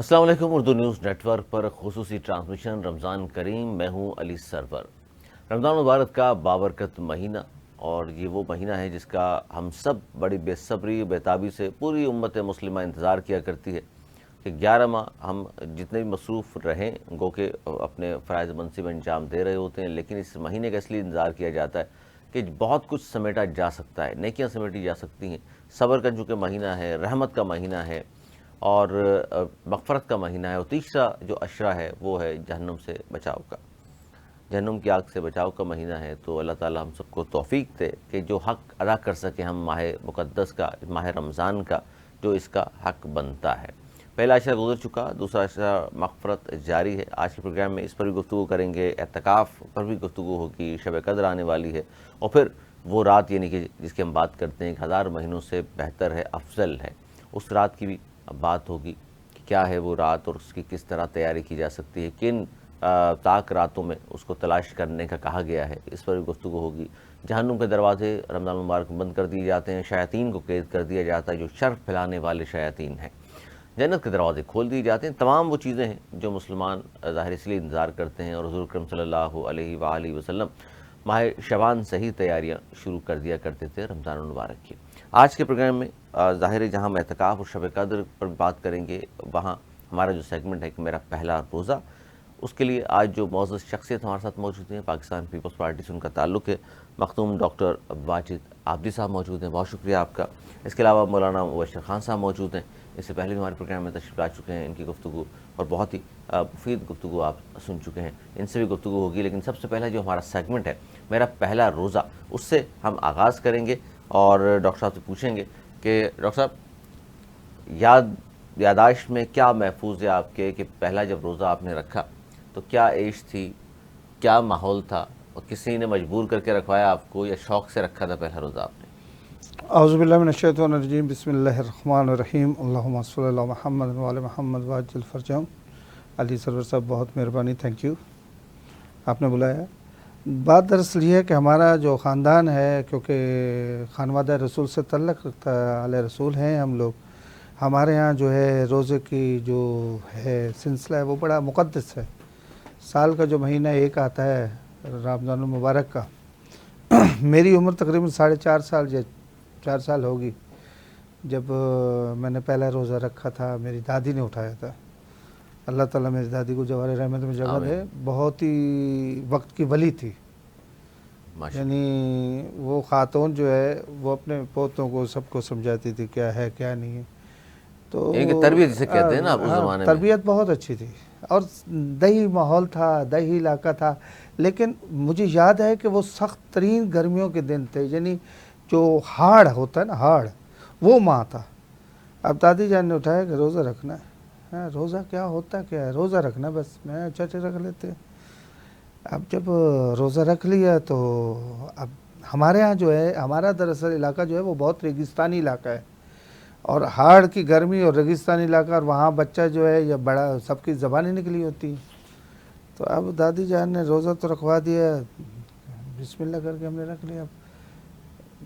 السلام علیکم. Urdu news net work پر خصوصی ٹرانسمیشن رمضان کریم. میں ہوں علی سرور. رمضان مبارک کا بابرکت مہینہ، اور یہ وہ مہینہ ہے جس کا ہم سب بڑی بے صبری بےتابی سے پوری امت مسلمہ انتظار کیا کرتی ہے کہ 11 ماہ ہم جتنے بھی مصروف رہیں گو کہ اپنے فرائض منصب انجام دے رہے ہوتے ہیں، لیکن اس مہینے کا اس لیے انتظار کیا جاتا ہے کہ بہت کچھ سمیٹا جا سکتا ہے، نیکیاں سمیٹی جا سکتی ہیں. صبر کا چونکہ مہینہ ہے، رحمت کا مہینہ ہے اور مغفرت کا مہینہ ہے. اور تیسرا جو عشرہ ہے وہ ہے جہنم سے بچاؤ کا، جہنم کی آگ سے بچاؤ کا مہینہ ہے. تو اللہ تعالی ہم سب کو توفیق دے کہ جو حق ادا کر سکیں ہم ماہ مقدس کا، ماہ رمضان کا، جو اس کا حق بنتا ہے. پہلا عشرہ گزر چکا، دوسرا عشرہ مغفرت جاری ہے. آج کے پروگرام میں اس پر بھی گفتگو کریں گے، اعتکاف پر بھی گفتگو ہوگی، شب قدر آنے والی ہے، اور پھر وہ رات یعنی کہ جس کی ہم بات کرتے ہیں کہ 1000 مہینوں سے بہتر ہے، افضل ہے، اس رات کی بھی بات ہوگی کہ کیا ہے وہ رات اور اس کی کس طرح تیاری کی جا سکتی ہے، کن طاق راتوں میں اس کو تلاش کرنے کا کہا گیا ہے، اس پر بھی گفتگو ہوگی. جہنم کے دروازے رمضان مبارک بند کر دیے جاتے ہیں، شیاطین کو قید کر دیا جاتا ہے جو شر پھیلانے والے شیاطین ہیں، جنت کے دروازے کھول دیے جاتے ہیں. تمام وہ چیزیں ہیں جو مسلمان ظاہر اس لیے انتظار کرتے ہیں، اور حضور اکرم صلی اللہ علیہ وآلہ وسلم ماہ شعبان سے ہی تیاریاں شروع کر دیا کرتے تھے رمضان المبارک کی. آج کے پروگرام میں ظاہر ہے جہاں ہم اعتکاف اور شب قدر پر بات کریں گے، وہاں ہمارا جو سیگمنٹ ہے کہ میرا پہلا روزہ، اس کے لیے آج جو معزز شخصیت ہمارے ساتھ موجود ہیں، پاکستان پیپلز پارٹی سے ان کا تعلق ہے، مختوم ڈاکٹر واجد عابدی صاحب موجود ہیں. بہت شکریہ آپ کا. اس کے علاوہ مولانا مبشر خان صاحب موجود ہیں، اس سے پہلے بھی ہمارے پروگرام میں تشریف لا چکے ہیں. ان کی گفتگو اور بہت ہی مفید گفتگو آپ سن چکے ہیں، ان سے بھی گفتگو ہوگی. لیکن سب سے پہلا جو ہمارا سیگمنٹ ہے میرا پہلا روزہ، اس سے ہم آغاز کریں گے اور ڈاکٹر صاحب سے پوچھیں گے کہ ڈاکٹر صاحب یاداشت میں کیا محفوظ ہے آپ کے کہ پہلا جب روزہ آپ نے رکھا تو کیا عیش تھی، کیا ماحول تھا، اور کسی نے مجبور کر کے رکھوایا آپ کو یا شوق سے رکھا تھا پہلا روزہ آپ نے؟ اعوذ باللہ من الشیطان الرجیم، بسم اللہ الرحمن الرحیم. اللہم صلی اللہ محمد وعلی محمد وعجل فرجہم. علی سرور صاحب بہت مہربانی، تھینک یو، آپ نے بلایا. بات دراصل یہ ہے کہ ہمارا جو خاندان ہے، کیونکہ خانوادہ رسول سے تعلق رکھتا ہے، آل رسول ہیں ہم لوگ، ہمارے ہاں جو ہے روزے کی جو ہے سلسلہ ہے وہ بڑا مقدس ہے. سال کا جو مہینہ ایک آتا ہے رمضان المبارک کا، میری عمر تقریباً 4.5 سال یا 4 سال ہوگی جب میں نے پہلا روزہ رکھا تھا. میری دادی نے اٹھایا تھا. اللہ تعالیٰ میری دادی کو جوار رحمت میں جگہ دے. بہت ہی وقت کی ولی تھی، یعنی وہ خاتون جو ہے وہ اپنے پوتوں کو سب کو سمجھاتی تھی کیا ہے کیا نہیں ہے. تو تربیت جسے کہتے ہیں نا اس زمانے میں، تربیت بہت اچھی تھی اور دیہی ماحول تھا، دیہی علاقہ تھا. لیکن مجھے یاد ہے کہ وہ سخت ترین گرمیوں کے دن تھے، یعنی جو ہاڑ ہوتا ہے نا، ہاڑ، وہ ماہ تھا. اب دادی جان نے اٹھایا کہ روزہ رکھنا ہے. روزہ کیا ہوتا کیا ہے؟ روزہ رکھنا بس. میں اچھا رکھ لیتے. اب جب روزہ رکھ لیا تو اب ہمارے ہاں جو ہے، ہمارا دراصل علاقہ جو ہے وہ بہت ریگستانی علاقہ ہے، اور ہاڑ کی گرمی اور ریگستانی علاقہ، اور وہاں بچہ جو ہے یا بڑا سب کی زبانیں نکلی ہوتی ہیں. تو اب دادی جان نے روزہ تو رکھوا دیا، بسم اللہ کر کے ہم نے رکھ لیا.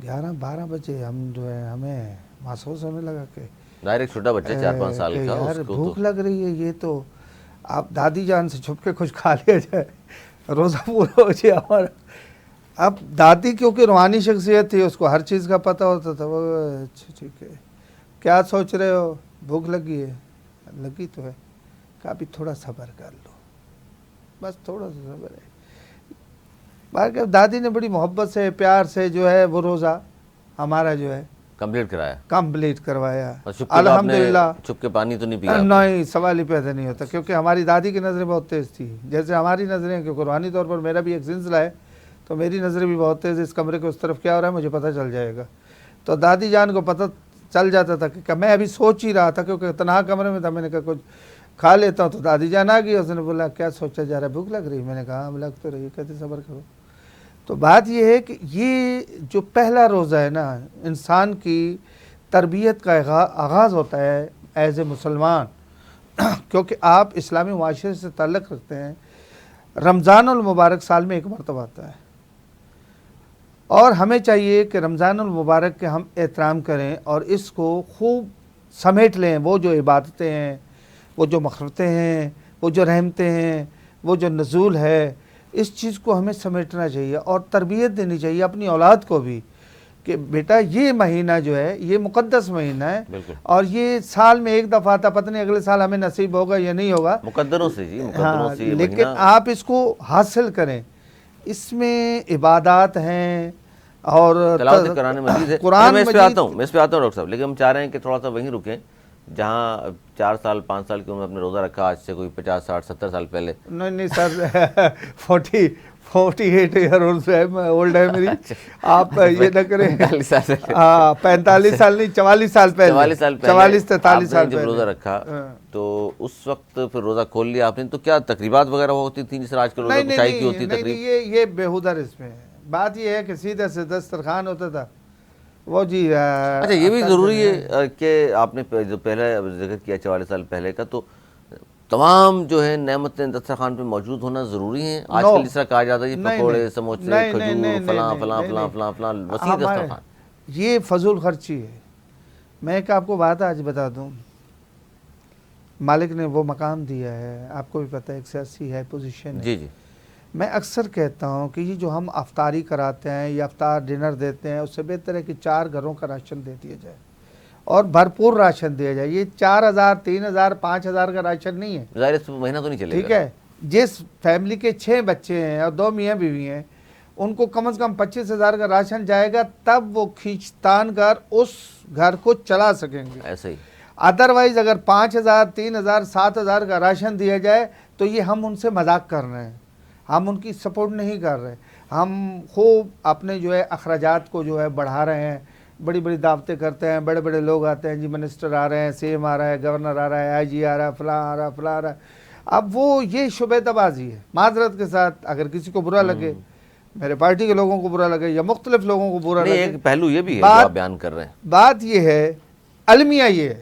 11-12 بجے ہم جو ہے ہمیں محسوس ہونے لگا کہ ڈائریکٹ چھوٹا بچہ 4-5 سال کا، یار اس کو بھوک لگ رہی ہے. یہ تو آپ دادی جان سے چھپ کے کچھ کھا لیا جائے، روزہ پورا ہو جائے ہمارا. اب دادی کیونکہ روحانی شخصیت تھی، اس کو ہر چیز کا پتہ ہوتا تھا. وہ اچھا ٹھیک ہے، کیا سوچ رہے ہو؟ بھوک لگی ہے؟ لگی تو ہے. کہا بھی تھوڑا صبر کر لو، بس تھوڑا سا صبر ہے. باقی دادی نے بڑی محبت سے پیار سے جو ہے وہ روزہ ہمارا جو ہے کمپلیٹ کروایا. الحمدللہ. چھپ کے پانی تو نہیں پیا؟ نہیں، سوال ہی پیدا نہیں ہوتا، کیونکہ ہماری دادی کی نظریں بہت تیز تھی. جیسے ہماری نظریں، کیونکہ روحانی طور پر میرا بھی ایک سلسلہ ہے، تو میری نظریں بھی بہت تیز. اس کمرے کے اس طرف کیا ہو رہا ہے مجھے پتہ چل جائے گا. تو دادی جان کو پتہ چل جاتا تھا کہ میں ابھی سوچ ہی رہا تھا، کیونکہ تنہا کمرے میں تھا. میں نے کہا کچھ کھا لیتا ہوں. تو دادی جان آ گئی، اس نے بولا کیا سوچا جا رہا ہے، بھوک لگ رہی؟ میں نے کہا ہاں لگ تو رہی. کہتے صبر کرو. تو بات یہ ہے کہ یہ جو پہلا روزہ ہے نا، انسان کی تربیت کا آغاز ہوتا ہے ایز اے مسلمان، کیونکہ آپ اسلامی معاشرے سے تعلق رکھتے ہیں. رمضان المبارک سال میں ایک مرتبہ آتا ہے، اور ہمیں چاہیے کہ رمضان المبارک کے ہم احترام کریں اور اس کو خوب سمیٹ لیں. وہ جو عبادتیں ہیں، وہ جو مغفرتیں ہیں، وہ جو رحمتیں ہیں، وہ جو نزول ہے، اس چیز کو ہمیں سمیٹنا چاہیے اور تربیت دینی چاہیے اپنی اولاد کو بھی کہ بیٹا یہ مہینہ جو ہے یہ مقدس مہینہ ہے، بالکل اور یہ سال میں ایک دفعہ آتا، پتہ نہیں اگلے سال ہمیں نصیب ہوگا یا نہیں ہوگا، مقدروں سے جی، مقدروں ہاں، سے یہ لیکن مہینہ آپ اس کو حاصل کریں، اس میں عبادات ہیں اور تلاوت قرآن مجید ہے. قرآن میں اس پہ مجید آتا ہوں ڈاکٹر صاحب، لیکن ہم چاہ رہے ہیں کہ تھوڑا سا وہیں رکیں جہاں 4 سال 5 سال کی عمر میں اپنے روزہ رکھا، آج سے کوئی 50 60 70 سال پہلے. نہیں سر 48 ایئر اولڈ ہے میری، آپ یہ نہ کریں. 45 سال سے 45 سال نہیں، 44 سال پہلے، 44 سال پہلے 44 43 سال جب پہلے روزہ رکھا تو اس وقت پھر روزہ کھول لیا آپ نے، تو کیا تقریبات وغیرہ ہوتی تھیں جس طرح آج کل روزہ کشائی کی ہوتی ہے نہیں، تقریب؟ یہ بےہودہ رسم ہے. بات یہ ہے کہ سیدھے سے دسترخوان ہوتا تھا وہ جی. اچھا یہ بھی ضروری ہے کہ آپ نے جو پہلے ذکر کیا 44 سال پہلے کا، تو تمام جو ہے نعمتیں دسترخوان پہ موجود ہونا ضروری ہیں؟ آج کل جس طرح کہا جاتا ہے یہ پکوڑے، سموسے، کھجور، فلاں فلاں فلاں فلاں فلاں، وسیع دسترخوان. یہ فضول خرچی ہے. میں ایک آپ کو بات آج بتا دوں، مالک نے وہ مقام دیا ہے، آپ کو بھی پتہ ہے، ایک سیاسی ہے، پوزیشن ہے. جی جی. میں اکثر کہتا ہوں کہ یہ جو ہم افطاری کراتے ہیں یا افطار ڈنر دیتے ہیں، اس سے بہتر ہے کہ 4 گھروں کا راشن دے دیا جائے اور بھرپور راشن دیا جائے. یہ 4000 3000 5000 کا راشن نہیں ہے، ظاہر اس مہینہ تو نہیں چلے گا. ٹھیک ہے. جس فیملی کے 6 بچے ہیں اور 2 میاں بیوی ہیں، ان کو کم از کم 25,000 کا راشن جائے گا، تب وہ کھینچتان کر اس گھر کو چلا سکیں گے. ایسے ہی ادروائز اگر 5000 3000 7000 کا راشن دیا جائے تو یہ ہم ان سے مذاق کر رہے ہیں، ہم ان کی سپورٹ نہیں کر رہے. ہم خوب اپنے جو ہے اخراجات کو جو ہے بڑھا رہے ہیں، بڑی بڑی دعوتیں کرتے ہیں، بڑے بڑے لوگ آتے ہیں، جی منسٹر آ رہے ہیں، سی ایم آ رہا ہے، گورنر آ رہا ہے، آئی جی آ رہا ہے، فلاں آ رہا ہے، فلاں آ رہا ہے. اب وہ یہ شبہ تبازی ہے. معذرت کے ساتھ اگر کسی کو برا لگے، میرے پارٹی کے لوگوں کو برا لگے یا مختلف لوگوں کو برا نہیں، لگے، ایک پہلو یہ بھی ہے جو آپ بیان کر رہے ہیں. بات یہ ہے، المیہ یہ ہے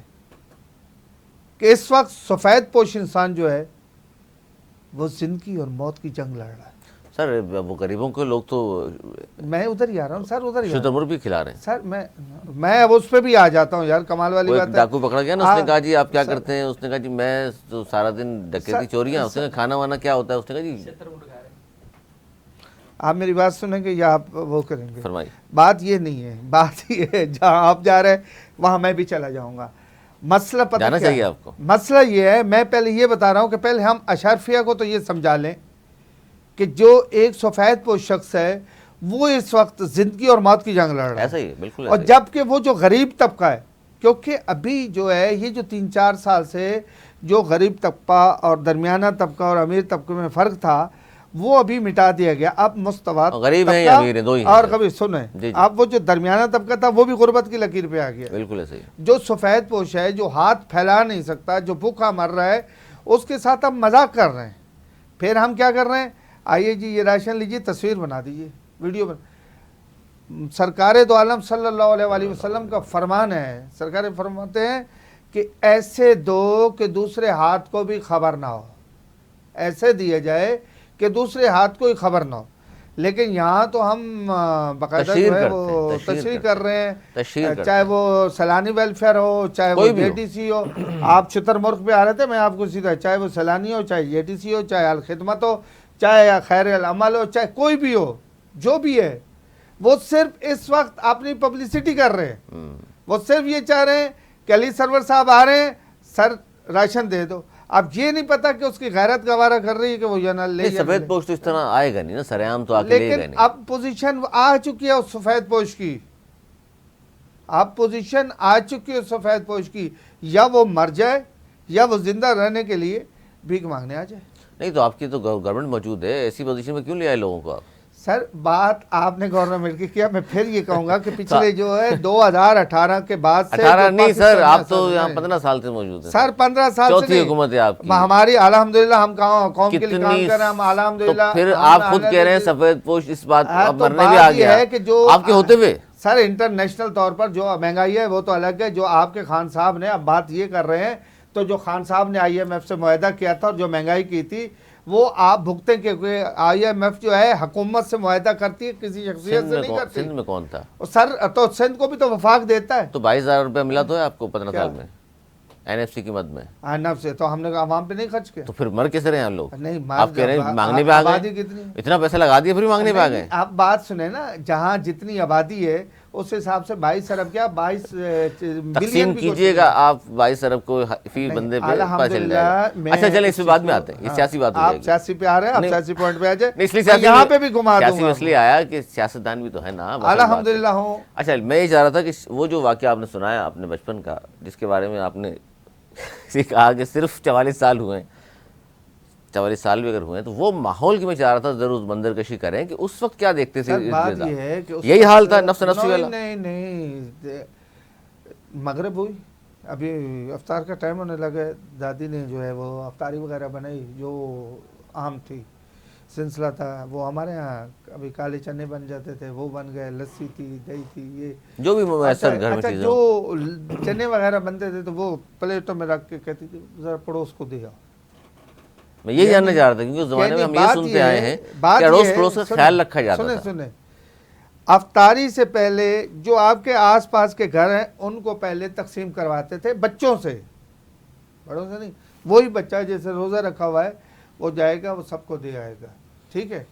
کہ اس وقت سفید پوش انسان جو ہے وہ زندگی اور موت کی جنگ لڑ رہا ہے. سر وہ غریبوں کے لوگ تو میں ادھر ہی آ رہا ہوں سر، ادھر ہی شتر مرغ بھی کھلا رہے ہیں. سر میں اب اس پہ بھی آ جاتا ہوں یار، کمال والی بات ہے. ڈاکو پکڑا گیا نا، اس نے کہا جی آپ کیا کرتے ہیں؟ اس نے کہا جی میں تو سارا دن ڈکیتی چوریاں. اس نے کہا کھانا وانا کیا ہوتا ہے؟ اس نے کہا جی. آپ میری بات سنیں گے یا آپ وہ کریں گے؟ فرمائیے. بات یہ نہیں ہے، بات یہ ہے جہاں آپ جا رہے ہیں وہاں میں بھی چلا جاؤں گا. مسئلہ پتہ جانا کیا چاہیے ہے؟ آپ کو. مسئلہ یہ ہے، میں پہلے یہ بتا رہا ہوں کہ پہلے ہم اشرفیہ کو تو یہ سمجھا لیں کہ جو ایک سفید پوش شخص ہے وہ اس وقت زندگی اور موت کی جنگ لڑ رہا ہے. ایسا ہی ہے، بالکل. اور جبکہ وہ جو غریب طبقہ ہے، کیونکہ ابھی جو ہے یہ جو 3-4 سال سے جو غریب طبقہ اور درمیانہ طبقہ اور امیر طبقے میں فرق تھا وہ ابھی مٹا دیا گیا. اب مستویٰ غریب ہیں یا امیر ہیں، دو ہی ہیں. اور کبھی سنیں، اب وہ جو درمیانہ طبقہ تھا وہ بھی غربت کی لکیر پہ آ گیا. بالکل ایسے ہی. جو سفید پوش ہے، جو ہاتھ پھیلا نہیں سکتا، جو بھوکا مر رہا ہے، اس کے ساتھ ہم مذاق کر رہے ہیں. پھر ہم کیا کر رہے ہیں؟ آئیے جی یہ راشن لیجیے، تصویر بنا دیجیے، ویڈیو بنا. سرکار دو عالم صلی اللہ علیہ وآلہ وسلم کا فرمان ہے، سرکار فرماتے ہیں کہ ایسے دو کہ دوسرے ہاتھ کو بھی خبر نہ ہو، ایسے دیا جائے کہ دوسرے ہاتھ کو ہی خبر نہ ہو. لیکن یہاں تو ہم باقاعدہ جو ہے وہ تشریح کر رہے ہیں، چاہے وہ سیلانی ویلفیئر ہو، چاہے وہ جے ٹی سی ہو. آپ شتر مرغ پہ آ رہے تھے، میں آپ کو سیدھا، چاہے وہ سیلانی ہو، چاہے جے ٹی سی ہو، چاہے الخدمت ہو، چاہے خیر العمل ہو، چاہے کوئی بھی ہو، جو بھی ہے، وہ صرف اس وقت اپنی پبلسٹی کر رہے ہیں. وہ صرف یہ چاہ رہے ہیں کہ علی سرور صاحب آ رہے ہیں، سر راشن دے دو. اب یہ نہیں پتا کہ اس کی غیرت گوارہ کر رہی ہے کہ وہ یہ نہ لے. سفید پوش تو اس طرح آئے گا نہیں نا، سر عام تو آ کے لے گا نہیں. لیکن اب پوزیشن آ چکی ہے اس سفید پوش کی، اب پوزیشن آ چکی ہے اس سفید پوش کی، یا وہ مر جائے یا وہ زندہ رہنے کے لیے بھیک مانگنے آ جائے. نہیں تو آپ کی تو گورنمنٹ موجود ہے، ایسی پوزیشن میں کیوں لے آئے لوگوں کو آپ؟ سر بات آپ نے گورنمنٹ کی کیا، میں پھر یہ کہوں گا کہ پچھلے جو ہے 2018 کے بعد سے 18 نہیں سر، آپ تو یہاں 15 سال سے موجود ہیں. سر 15 سال سے چوتھی حکومت ہے آپ کی. ہماری الحمدللہ ہم قوم کے لیے کام کر رہے ہیں، ہم الحمدللہ. تو پھر آپ خود کہہ رہے ہیں سفید پوش اس بات مرنے بھی آ گیا آپ کے ہوتے ہوئے. سر انٹرنیشنل طور پر جو مہنگائی ہے وہ تو الگ ہے. جو آپ کے خان صاحب نے اب بات یہ کر رہے ہیں، تو جو خان صاحب نے آئی ایم ایف سے معاہدہ کیا تھا اور جو مہنگائی کی تھی وہ آپ بھگتے کہ آئی ایم ایف جو ہے حکومت سے معاہدہ کرتی ہے، کسی شخصیت سے نہیں کرتی. سندھ میں کون تھا سر؟ تو سندھ کو بھی تو وفاق دیتا ہے. تو 22,000 روپے ملا تو ہے آپ کو 15 سال میں. NFC کی مد میں، نب سے، تو ہم نے عوام پہ نہیں خرچ کیا؟ تو پھر مر کیسے رہے ہیں لوگ؟ نہیں، آپ کہہ رہے ہیں مانگنے پہ آ آبادی گئے، کتنی؟ اتنا پیسہ لگا دیا پھر بھی مانگنے پہ آ گئے؟ آپ بات سنیں نا، جہاں جتنی آبادی ہے اس حساب سے 22 ارب کیا 22 تقسیم بلین بھی کیجئے گا آپ 22 ارب کو فی نہیں، بندے پہ پتہ چل الحمدللہ جائے گا۔ میں اچھا چلیں اس پہ بعد میں کو- آتے ہیں، یہ ہاں، سیاسی بات ہو آپ جائے گی۔ سیاسی پہ آ رہے ہیں، آپ نہیں، سیاسی پوائنٹ پہ آ جائیں، نہیں اس لیے میں سیاسی یہاں پہ بھی گھما سیاسی دوں گا اس لیے آیا کہ سیاستدان بھی تو ہے نا، بس بات ہے۔ الحمدللہ ہوں۔ اچھا میں یہ چاہ رہا تھا کہ وہ جو واقعہ آپ نے سنایا اپنے بچپن کا، جس کے بارے میں آپ نے کہا کہ صرف 44 سال ہوئے ہیں، 44 سال بھی اگر ہوئے ہیں، تو وہ ماحول کی میں چاہ رہا تھا ضرور منظر کشی کریں کہ اس وقت کیا دیکھتے تھے۔ سر بات یہ ہے کہ یہی حال تھا نفس نفسی والا؟ نہیں، مغرب ہوئی، ابھی افطار کا ٹائم ہونے لگا، دادی نے جو ہے وہ افطاری وغیرہ بنائی جو عام تھی، سلسلہ تھا وہ ہمارے ہاں، ابھی کالے چنے بن جاتے تھے وہ بن گئے، لسی تھی، دہی تھی، یہ جو بھی میسر گھر میں اچھا چیزیں جو چنے وغیرہ بنتے تھے تو وہ پلیٹوں میں رکھ کے کہتی تھی ذرا پڑوس کو دے آؤ۔ میں یہ جاننا چاہ رہا تھا کیونکہ اس زمانے میں ہم یہ سنتے آئے ہیں کہ اڑوس پڑوس کا خیال رکھا جاتا تھا۔ سنیں افطاری سے پہلے جو آپ کے آس پاس کے گھر ہیں ان کو پہلے تقسیم کرواتے تھے بچوں سے، بڑوں سے نہیں۔ وہی بچہ جیسے روزہ رکھا ہوا ہے وہ جائے گا، وہ سب کو دے آئے گا، ٹھیک ہے۔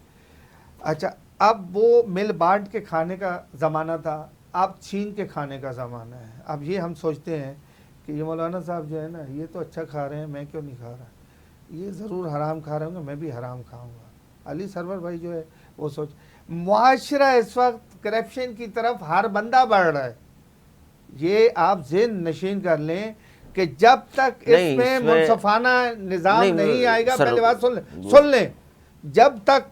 اچھا اب وہ مل بانٹ کے کھانے کا زمانہ تھا، اب چھین کے کھانے کا زمانہ ہے۔ اب یہ ہم سوچتے ہیں کہ یہ مولانا صاحب جو ہے نا یہ تو اچھا کھا رہے ہیں، میں کیوں نہیں کھا رہا، یہ ضرور حرام کھا رہے ہوں گے، میں بھی حرام کھاؤں گا۔ علی سرور بھائی جو ہے وہ سوچ، معاشرہ اس وقت کرپشن کی طرف ہر بندہ بڑھ رہا ہے۔ یہ آپ ذہن نشین کر لیں کہ جب تک اس میں منصفانہ نظام نہیں آئے گا، پہلے بات سن لیں، جب تک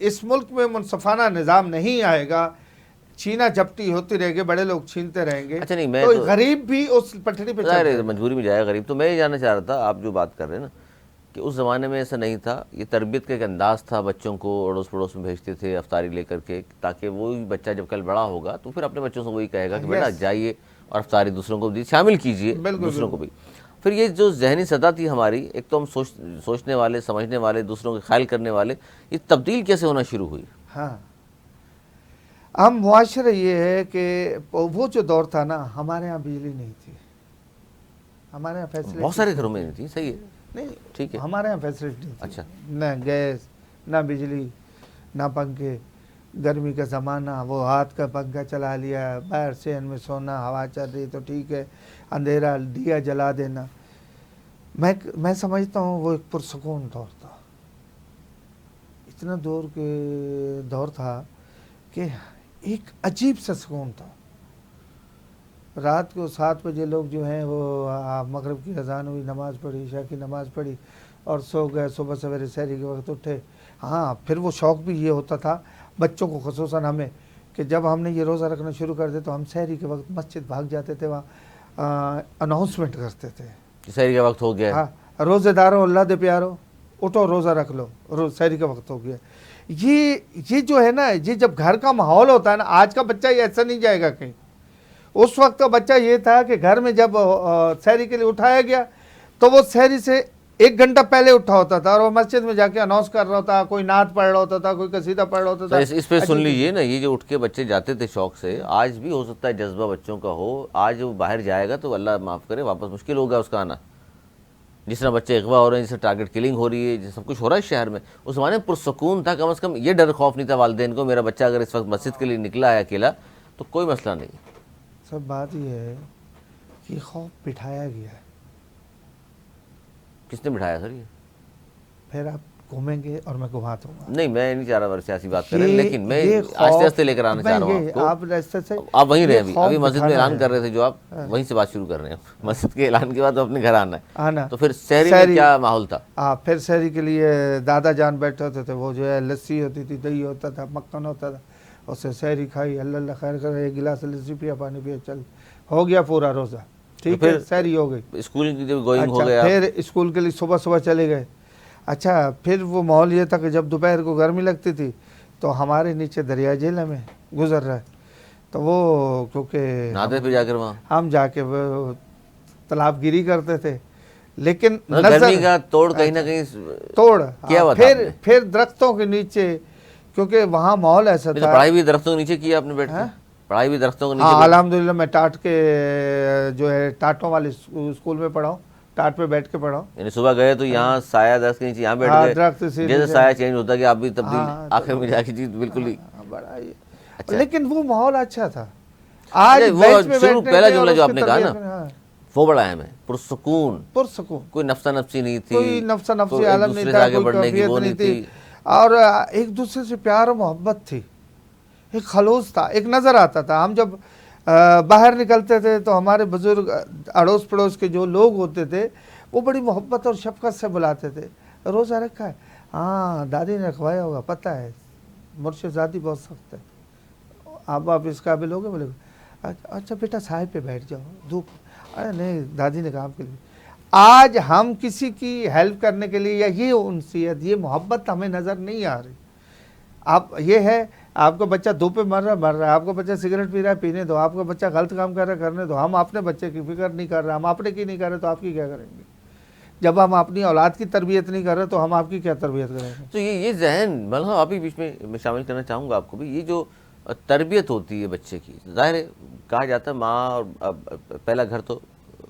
اس ملک میں منصفانہ نظام نہیں آئے گا، چھینا جھپٹی ہوتی رہے گی، بڑے لوگ چھینتے رہیں گے، تو غریب بھی اس پٹڑی پہ چل رہے ہیں، مجبوری میں جائے غریب۔ تو میں یہ جاننا چاہ رہا تھا، آپ جو بات کر رہے ہیں نا کہ اس زمانے میں ایسا نہیں تھا، یہ تربیت کا ایک انداز تھا، بچوں کو اڑوس پڑوس میں بھیجتے تھے افطاری لے کر کے، تاکہ وہی بچہ جب کل بڑا ہوگا تو پھر اپنے بچوں سے وہی کہے گا کہ بیٹا جائیے اور افطاری دوسروں کو بھی شامل کیجئے، دوسروں کو بھی۔ پھر یہ جو ذہنی سطح تھی ہماری، ایک تو ہم سوچنے والے، سمجھنے والے، دوسروں کے خیال کرنے والے، یہ تبدیل کیسے ہونا شروع ہوئی؟ ہاں ہم معاشرہ یہ ہے کہ وہ جو دور تھا نا، ہمارے ہاں بجلی نہیں تھی، ہمارے یہاں فیسلٹی بہت سارے گھروں میں نہیں تھی، صحیح ہے، نہیں، ٹھیک ہے، ہمارے یہاں فیسلٹی نہیں تھی، اچھا، نہ گیس، نہ بجلی، نہ پنکھے، گرمی کا زمانہ، وہ ہاتھ کا پنکھا چلا لیا، باہر سے ان میں سونا، ہوا چل رہی تو ٹھیک ہے، اندھیرا دیا جلا دینا۔ میں سمجھتا ہوں وہ ایک پرسکون دور تھا، اتنا دور تھا کہ ایک عجیب سا سکون تھا۔ رات کو 7 بجے لوگ جو ہیں وہ مغرب کی اذان ہوئی، نماز پڑھی، عشاء کی نماز پڑھی اور سو گئے، صبح سویرے سحری کے وقت اٹھے۔ ہاں پھر وہ شوق بھی یہ ہوتا تھا بچوں کو، خصوصاً ہمیں، کہ جب ہم نے یہ روزہ رکھنا شروع کر دیا تو ہم سحری کے وقت مسجد بھاگ جاتے تھے، وہاں اناؤنسمنٹ کرتے تھے، سحری کا وقت ہو گیا، ہاں روزے داروں اللہ دے پیارو اٹھو روزہ رکھ لو، سحری کا وقت ہو گیا۔ یہ جو ہے نا، یہ جب گھر کا ماحول ہوتا ہے نا، آج کا بچہ یہ ایسا نہیں جائے گا کہیں۔ اس وقت کا بچہ یہ تھا کہ گھر میں جب سحری کے لیے اٹھایا گیا تو وہ سحری سے 1 گھنٹہ پہلے اٹھا ہوتا تھا اور وہ مسجد میں جا کے اناؤنس کر رہا ہوتا، کوئی نعت پڑھ رہا ہوتا تھا، کوئی قصیدہ پڑھ رہا ہوتا تھا۔ اس پہ سن لیجئے نا، یہ جو اٹھ کے بچے جاتے تھے شوق سے، آج بھی ہو سکتا ہے جذبہ بچوں کا ہو، آج وہ باہر جائے گا تو اللہ معاف کرے واپس مشکل ہوگا اس کا آنا۔ جس طرح بچے اغوا ہو رہے ہیں، جس طرح ٹارگٹ کلنگ ہو رہی ہے، جس سب کچھ ہو رہا ہے شہر میں، اس زمانے میں پرسکون تھا، کم از کم یہ ڈر خوف نہیں تھا والدین کو، میرا بچہ اگر اس وقت مسجد کے لیے نکلا ہے اکیلا تو کوئی مسئلہ نہیں۔ سب بات یہ ہے کہ خوف بٹھایا گیا ہے۔ کس نے بٹھایا سر یہ؟ پھر آپ گھومیں گے اور میں گھما دوں گا۔ نہیں میں نہیں چاہ رہا سیاسی بات کریں، لیکن میں آہستہ آہستہ لے کر آنا چاہ رہا ہوں آپ کو۔ آپ وہیں رہیں، ابھی مسجد میں اعلان کر رہے تھے جو آپ وہیں سے بات شروع کر رہے ہیں، مسجد کے اعلان کے بعد اپنے گھر آنا ہے، تو پھر سحری میں کیا ماحول تھا؟ پھر سحری کے لیے دادا جان بیٹھے ہوتے تھے، وہ جو ہے لسی ہوتی تھی، دہی ہوتا تھا، مکھن ہوتا تھا، اسے سحری کھائی، اللہ اللہ خیر کرے، 1 گلاس لسی پیا، پانی پیا، چل ہو گیا پورا روزہ، ٹھیک ہے، سحری ہو گئی۔ اسکول کی جب گوئنگ ہو گیا، پھر اسکول کے لیے صبح چلے گئے۔ اچھا پھر وہ ماحول یہ تھا کہ جب دوپہر کو گرمی لگتی تھی تو ہمارے نیچے دریا جیلم میں گزر رہا ہے، تو وہ کیونکہ نادر پہ جا کر وہاں ہم جا کے تالاب گیری کرتے تھے، لیکن گرمی کا توڑ کہیں نہ کہیں توڑ کیا ہوا تھا، پھر درختوں کے نیچے، کیونکہ وہاں ماحول ایسا تھا۔ پڑھائی بھی درختوں کے نیچے کیا آپ نے بیٹھ کے؟ پڑھائی بھی درختوں کے نیچے ہاں الحمدللہ میں ٹاٹ کے جو ہے ٹاٹوں والے اسکول میں پڑھا ہوں، ٹاٹ پہ بیٹھ کے پڑھا ہوں. یعنی صبح گئے تو یہاں سایہ درخت کے نیچے یہاں بیٹھ ہاں گئے، درخت سے جیسے سایہ چینج ہوتا کہ آپ بھی تبدیل ہاں، آخر میں جا کے چیز بالکل ہی. بڑا لیکن وہ ماحول اچھا تھا. آج وہ بینچ میں شروع بیٹھنے پہلا میں اور جملہ جو اس آپ کی نے کہا تربیت نا میں، ہاں، وہ بڑا اہم ہے، پرسکون، پرسکون، کوئی نفسہ نفسی نہیں تھی، کوئی نفسا نفسی کوئی ایک عالم دوسرے نہیں سے تھا، آگے کوئی بڑھنے کی کیفیت وہ نہیں تھی، اور ایک دوسرے سے پیار و محبت تھی، ایک خلوص تھا. ایک نظر آتا تھا. ہم جب باہر نکلتے تھے تو ہمارے بزرگ اڑوس پڑوس کے جو لوگ ہوتے تھے وہ بڑی محبت اور شفقت سے بلاتے تھے. روزہ رکھا ہے؟ ہاں دادی نے رکھوایا ہوگا، پتہ ہے مرشد زادی بہت سخت ہے، آپ اس قابل ہو گئے؟ بولے اچھا بیٹا سائے پہ بیٹھ جاؤ دھوپ. ارے نہیں دادی نے کہا آپ کے لیے. آج ہم کسی کی ہیلپ کرنے کے لیے یا یہ انسیت یہ محبت ہمیں نظر نہیں آ رہی. آپ یہ ہے آپ کا بچہ دھوپ پہ مر رہا ہے، آپ کا بچہ سگریٹ پی رہا ہے پینے دو، آپ کا بچہ غلط کام کر رہا ہے کرنے دو. ہم اپنے بچے کی فکر نہیں کر رہے، ہم اپنے کی نہیں کر رہے تو آپ کی کیا کریں گے؟ جب ہم اپنی اولاد کی تربیت نہیں کر رہے تو ہم آپ کی کیا تربیت کریں گے؟ تو یہ ذہن مطلب آپ ہی بیچ میں شامل کرنا چاہوں گا آپ کو بھی. یہ جو تربیت ہوتی ہے بچے کی، ظاہر ہے کہا جاتا ہے ماں اور پہلا گھر تو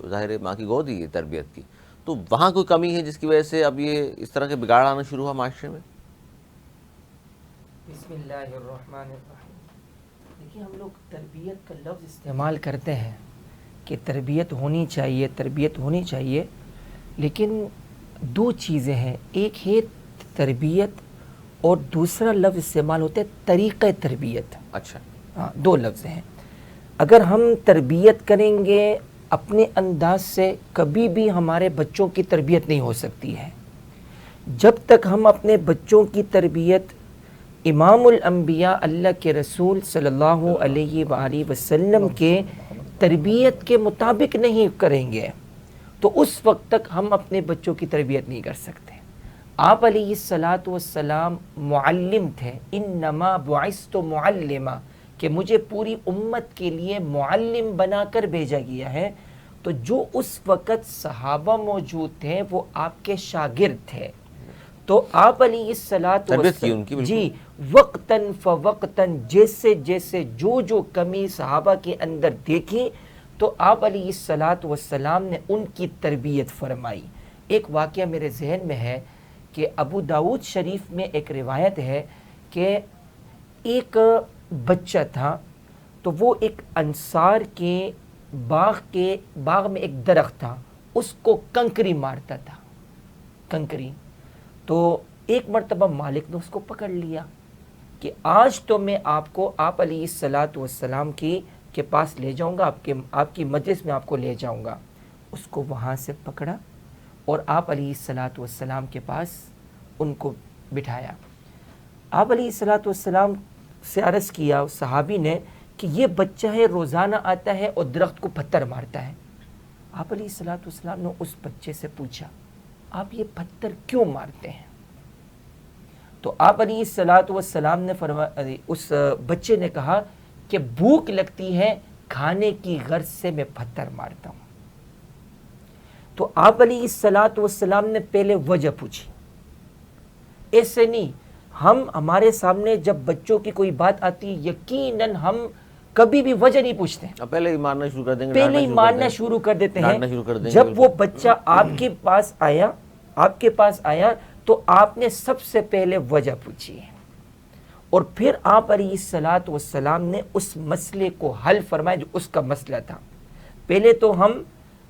ظاہر ہے ماں کی گود ہی ہے تربیت کی، تو وہاں کوئی کمی ہے جس کی وجہ سے اب یہ اس طرح کے بگاڑ آنا شروع ہوا معاشرے میں؟ بسم اللہ الرحمن الرحیم. دیکھیے ہم لوگ تربیت کا لفظ استعمال کرتے ہیں کہ تربیت ہونی چاہیے، تربیت ہونی چاہیے، لیکن دو چیزیں ہیں. ایک ہے تربیت اور دوسرا لفظ استعمال ہوتا ہے طریقہ تربیت. اچھا، ہاں دو لفظ ہیں. اگر ہم تربیت کریں گے اپنے انداز سے کبھی بھی ہمارے بچوں کی تربیت نہیں ہو سکتی ہے. جب تک ہم اپنے بچوں کی تربیت امام الانبیاء اللہ کے رسول صلی اللہ علیہ وآلہ وسلم کے تربیت کے مطابق نہیں کریں گے تو اس وقت تک ہم اپنے بچوں کی تربیت نہیں کر سکتے. آپ علیہ الصلاۃ والسلام معلم تھے، انما بعثت معلما، کہ مجھے پوری امت کے لیے معلم بنا کر بھیجا گیا ہے. تو جو اس وقت صحابہ موجود تھے وہ آپ کے شاگرد تھے، تو آپ علیہ الصلاۃ تربیت کی ان کی بالکل. جی وقتاً فوقتاً جیسے جیسے جو کمی صحابہ کے اندر دیکھی تو آپ علیہ الصلاۃ والسلام نے ان کی تربیت فرمائی. ایک واقعہ میرے ذہن میں ہے کہ ابو داؤد شریف میں ایک روایت ہے کہ ایک بچہ تھا تو وہ ایک انصار کے باغ میں ایک درخت تھا، اس کو کنکری مارتا تھا، کنکری. تو ایک مرتبہ مالک نے اس کو پکڑ لیا کہ آج تو میں آپ کو آپ علیہ الصلاۃ والسلام کے پاس لے جاؤں گا، آپ کی مجلس میں آپ کو لے جاؤں گا. اس کو وہاں سے پکڑا اور آپ علیہ الصلاۃ والسلام کے پاس ان کو بٹھایا. آپ علیہ الصلاۃ والسلام سے عرض کیا صحابی نے کہ یہ بچہ ہے روزانہ آتا ہے اور درخت کو پتھر مارتا ہے. آپ علیہ الصلاۃ والسلام نے اس بچے سے پوچھا آپ یہ پتھر کیوں مارتے ہیں؟ تو آپ علیہ الصلاۃ والسلام نے اس بچے نے کہا کہ بھوک لگتی ہے، کھانے کی غرض سے میں پتھر مارتا ہوں. تو آپ علیہ الصلاۃ والسلام نے پہلے وجہ پوچھی. ایسے نہیں، ہمارے سامنے جب بچوں کی کوئی بات آتی یقیناً ہم کبھی بھی وجہ نہیں پوچھتے، پہلے ہی مارنا شروع کر دیں گے، پہلے ہی مارنا شروع کر دیتے ہیں. ڈانٹنا شروع کر دیں گے. جب وہ بچہ آپ کے پاس آیا تو آپ نے سب سے پہلے وجہ پوچھی ہے اور پھر آپ علیہ الصلاۃ والسلام نے اس مسئلے کو حل فرمایا جو اس کا مسئلہ تھا. پہلے تو ہم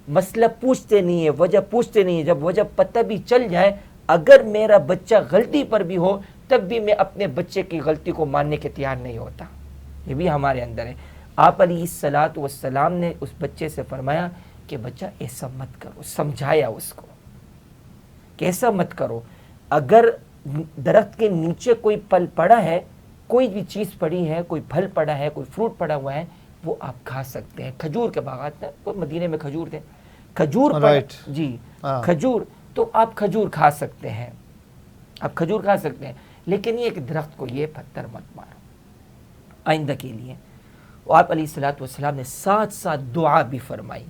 مسئلہ پوچھتے نہیں ہیں، وجہ پوچھتے نہیں ہیں. جب وجہ پتہ بھی چل جائے، اگر میرا بچہ غلطی پر بھی ہو تب بھی میں اپنے بچے کی غلطی کو ماننے کے تیار نہیں ہوتا. یہ بھی ہمارے اندر ہے. آپ علیہ الصلاۃ والسلام نے اس بچے سے فرمایا کہ بچہ ایسا مت کرو، سمجھایا اس کو کہ ایسا مت کرو. اگر درخت کے نیچے کوئی پھل پڑا ہے، کوئی بھی چیز پڑی ہے، کوئی پھل پڑا ہے، کوئی فروٹ پڑا ہوا ہے، وہ آپ کھا سکتے ہیں. کھجور کے باغات میں مدینے میں کھجور تھے، کھجور جی کھجور، تو آپ کھجور کھا سکتے ہیں، آپ کھجور کھا سکتے ہیں. لیکن یہ کہ درخت کو یہ پتھر مت مارو آئندہ کے لیے. آپ علیہ الصلاۃ والسلام نے ساتھ ساتھ دعا بھی فرمائی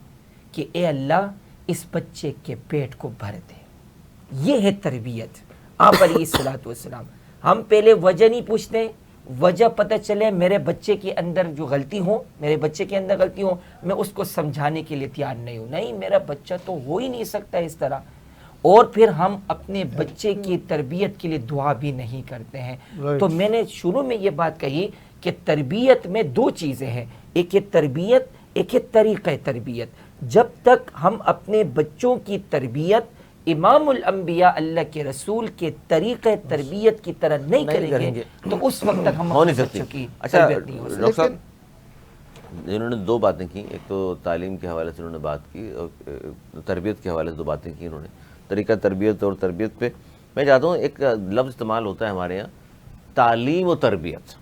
کہ اے اللہ اس بچے کے پیٹ کو بھر دے. یہ ہے تربیت آپ علیہ الصلاۃ والسلام. ہم پہلے وجہ نہیں پوچھتے، وجہ پتہ چلے میرے بچے کے اندر جو غلطی ہو، میرے بچے کے اندر غلطی ہو، میں اس کو سمجھانے کے لیے تیار نہیں ہوں، نہیں میرا بچہ تو ہو ہی نہیں سکتا اس طرح، اور پھر ہم اپنے بچے کی تربیت کے لیے دعا بھی نہیں کرتے ہیں۔ تو میں نے شروع میں یہ بات کہی کہ تربیت میں دو چیزیں ہیں، ایک ہے تربیت، ایک ہے طریقہ تربیت۔ جب تک ہم اپنے بچوں کی تربیت امام الانبیاء اللہ کے رسول کے طریقہ تربیت کی طرح نہیں کریں گے تو اس وقت تک ہم ہو نہیں اپنے سکتی۔ بچوں کی اچھا تربیت نہیں ہو سکتی۔ ڈاکٹر صاحب، انہوں نے دو باتیں کی، ایک تو تعلیم کے حوالے سے انہوں نے بات کی، اور تربیت کے حوالے سے دو باتیں کی انہوں نے، طریقہ تربیت اور تربیت پہ میں چاہتا ہوں ایک لفظ استعمال ہوتا ہے ہمارے یہاں، تعلیم و تربیت،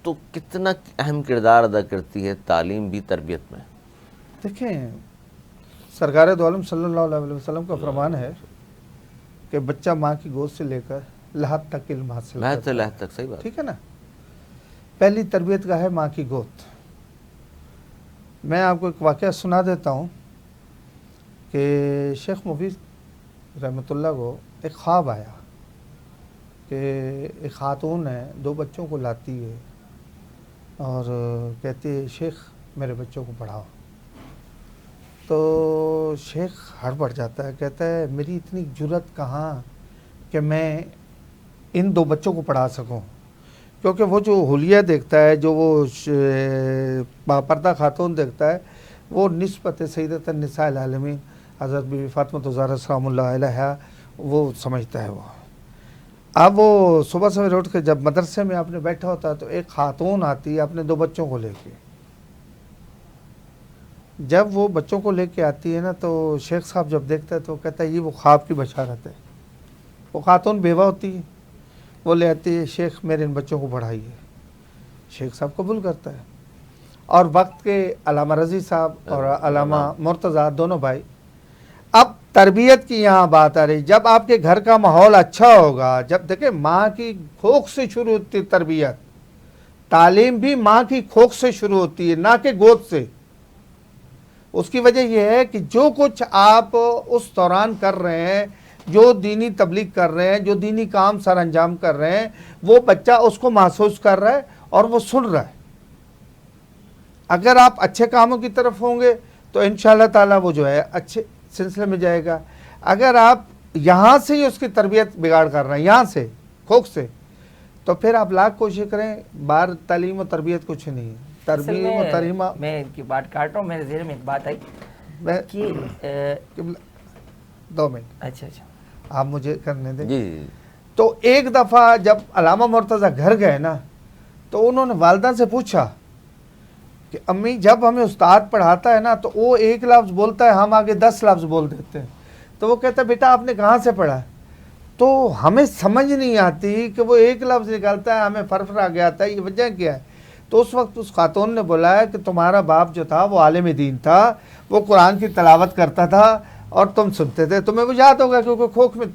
تو کتنا اہم کردار ادا کرتی ہے تعلیم بھی تربیت میں؟ دیکھیں، سرکار دو عالم صلی اللہ علیہ وسلم کا فرمان ہے کہ بچہ ماں کی گود سے لے کر لحد تک علم حاصل لحد کرتا سے ہے۔ لحد تک، صحیح بات۔ ٹھیک ہے نا، پہلی تربیت کا ہے ماں کی گود۔ میں آپ کو ایک واقعہ سنا دیتا ہوں کہ شیخ مفید رحمۃ اللہ کو ایک خواب آیا کہ ایک خاتون ہے، دو بچوں کو لاتی ہے اور کہتی ہے شیخ میرے بچوں کو پڑھاؤ۔ تو شیخ ہڑبڑ جاتا ہے، کہتا ہے میری اتنی جرت کہاں کہ میں ان دو بچوں کو پڑھا سکوں، کیونکہ وہ جو حلیہ دیکھتا ہے، جو وہ باپردہ خاتون دیکھتا ہے، وہ نسبت سیدۃ النساء العالمین حضرت بی بی فاطمہ الزہرا سلام اللہ علیہا وہ سمجھتا ہے۔ وہ اب وہ صبح سویرے اٹھ کے جب مدرسے میں آپ نے بیٹھا ہوتا ہے تو ایک خاتون آتی ہے اپنے دو بچوں کو لے کے۔ جب وہ بچوں کو لے کے آتی ہے نا تو شیخ صاحب جب دیکھتا ہے تو کہتا ہے یہ وہ خواب کی بشارت ہے۔ وہ خاتون بیوہ ہوتی ہے، وہ لے آتی ہے، شیخ میرے ان بچوں کو پڑھائیے۔ شیخ صاحب قبول کرتا ہے، اور وقت کے علامہ رضی صاحب اور علامہ مرتضیٰ دونوں بھائی۔ اب تربیت کی یہاں بات آ رہی، جب آپ کے گھر کا ماحول اچھا ہوگا، جب دیکھیں ماں کی کھوک سے شروع ہوتی ہے تربیت، تعلیم بھی ماں کی کھوک سے شروع ہوتی ہے، نہ کہ گود سے۔ اس کی وجہ یہ ہے کہ جو کچھ آپ اس دوران کر رہے ہیں، جو دینی تبلیغ کر رہے ہیں، جو دینی کام سر انجام کر رہے ہیں، وہ بچہ اس کو محسوس کر رہا ہے اور وہ سن رہا ہے۔ اگر آپ اچھے کاموں کی طرف ہوں گے تو انشاءاللہ تعالیٰ وہ جو ہے اچھے سلسلے میں جائے گا۔ اگر آپ یہاں سے ہی اس کی تربیت بگاڑ کر رہے ہیں، یہاں سے کھوک سے، تو پھر آپ لاکھ کوشش کریں، باہر تعلیم و تربیت کچھ نہیں ہے۔ تربیت و ترہیمہ، میں ان کی بات کاٹ رہا ہوں، میرے ذہن میں ایک بات آئی کہ 2 منٹ اچھا آپ مجھے کرنے دیں۔ جی تو ایک دفعہ جب علامہ مرتضیٰ گھر گئے نا تو انہوں نے والدہ سے پوچھا کہ امی جب ہمیں استاد پڑھاتا ہے نا تو وہ ایک لفظ بولتا ہے، ہم آگے 10 لفظ بول دیتے ہیں۔ تو وہ کہتا ہے بیٹا آپ نے کہاں سے پڑھا؟ تو ہمیں سمجھ نہیں آتی کہ وہ ایک لفظ نکالتا ہے، ہمیں فرفر آ گیا آتا ہے، یہ وجہ کیا ہے؟ تو اس وقت اس خاتون نے بولا ہے کہ تمہارا باپ جو تھا وہ عالم دین تھا، وہ قرآن کی تلاوت کرتا تھا اور تم سنتے تھے، تمہیں وہ یاد ہوگا، کیونکہ کھوک میں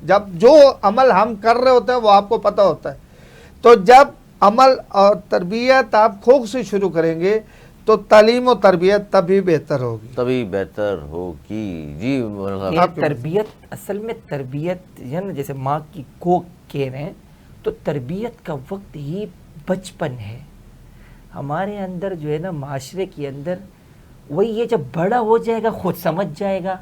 جب جو عمل ہم کر رہے ہوتے ہیں وہ آپ کو پتہ ہوتا ہے۔ تو جب عمل اور تربیت آپ کھوک سے شروع کریں گے تو تعلیم و تربیت تبھی بہتر ہوگی، تبھی بہتر ہوگی۔ جی مولانا کہ صاحب، تربیت اصل میں تربیت ہے نا، جیسے ماں کی کوکھ کہہ رہے ہیں، تو تربیت کا وقت ہی بچپن ہے۔ ہمارے اندر جو ہے نا معاشرے کے اندر وہی یہ جب بڑا ہو جائے گا خود سمجھ جائے گا،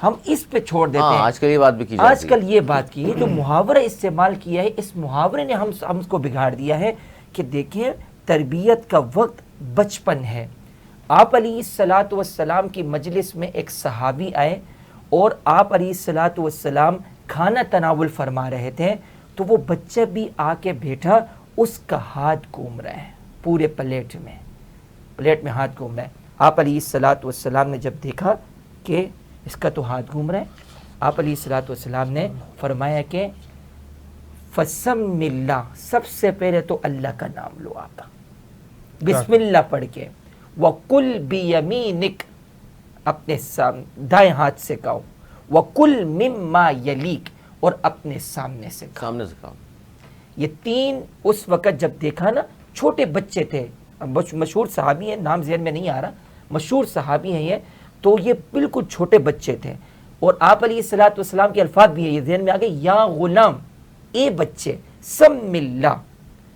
ہم اس پہ چھوڑ دیتے ہیں۔ آج کل یہ بات بھی کی جاتی ہے، آج کل یہ بات کی ہے، جو محاورہ استعمال کیا ہے، اس محاورے نے ہم کو بگاڑ دیا ہے کہ دیکھیں تربیت کا وقت بچپن ہے۔ آپ علیہ الصلاۃ والسلام کی مجلس میں ایک صحابی آئے اور آپ علیہ الصلاۃ والسلام کھانا تناول فرما رہے تھے، تو وہ بچہ بھی آ کے بیٹھا، اس کا ہاتھ گھوم رہا ہے پورے پلیٹ میں ہاتھ گھوم رہا ہے۔ آپ علیہ الصلاۃ والسلام نے جب دیکھا کہ اس کا تو ہاتھ گھوم رہا ہے، آپ علیہ الصلاۃ والسلام نے فرمایا کہ فسم اللہ، سب سے پہلے تو اللہ کا نام لو، آقا بسم اللہ پڑھ کے، وَقُلْ بِيَمِينِكَ، اپنے دائیں ہاتھ سے کھاؤ، وَقُلْ مِمَّا يَلِيكَ، اور اپنے سامنے سے کھاؤ۔ سامنے سے کام۔ یہ تین اس وقت جب دیکھا نا، چھوٹے بچے تھے، مشہور صحابی ہیں، نام ذہن میں نہیں آ رہا، مشہور صحابی ہیں یہ، تو یہ بالکل چھوٹے بچے تھے، اور آپ علیہ الصلاۃ والسلام کے الفاظ بھی ہیں، یہ ذہن میں آ گئے، یا غلام، اے بچے، سم اللہ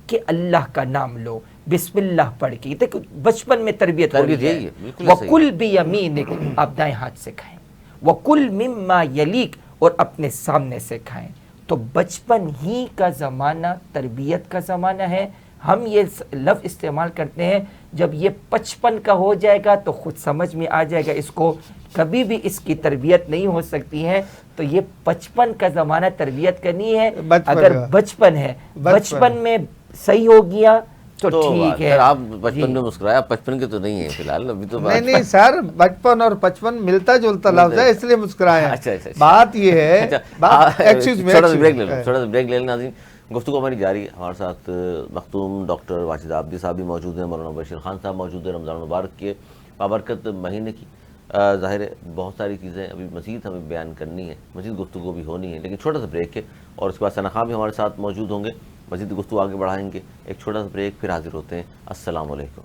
کہ اللہ کا نام لو، بسم اللہ پڑھ کے. دیکھو بچپن میں تربیت ہو تربیت رہی یہی ہے، بالکل صحیح. وَكُلْ بِيَمِينِكَ آپ دائیں ہاتھ سے کھائیں، وَكُلْ مِمَّا يَلِيكَ اور اپنے سامنے سے کھائیں. تو بچپن ہی کا زمانہ تربیت کا زمانہ ہے. ہم یہ لفظ استعمال کرتے ہیں، جب یہ 55 کا ہو جائے گا تو خود سمجھ میں آ جائے گا اس کو کبھی بھی اس کی تربیت نہیں ہو سکتی ہے. تو یہ 55 کا زمانہ تربیت کرنی ہے. بچپن اگر کا. بچپن ہے، بچپن میں صحیح ہو گیا تو ٹھیک ہے. سر آپ بچپن میں مسکرایا، 55 کے تو نہیں ہیں فی الحال ابھی تو. نہیں سر، بچپن اور 55 ملتا جلتا لفظ ہے، اس لیے مسکرائے ہیں. اچھا. بات یہ ہے، چھوٹا سا بریک لے لیں ناظرین. گفتگو ہماری جاری ہے. ہمارے ساتھ مختوم ڈاکٹر واجد عابدی صاحب بھی موجود ہیں، مولانا بشیر خان صاحب موجود ہیں. رمضان المبارک کے بابرکت مہینے کی ظاہر ہے بہت ساری چیزیں ابھی مزید ہمیں بیان کرنی ہے، مزید گفتگو بھی ہونی ہے، لیکن چھوٹا سا بریک ہے. اور اس کے بعد ثنا خان بھی ہمارے ساتھ موجود ہوں گے، مزید گفتگو آگے بڑھائیں گے. ایک چھوٹا سا بریک، پھر حاضر ہوتے ہیں. السلام علیکم.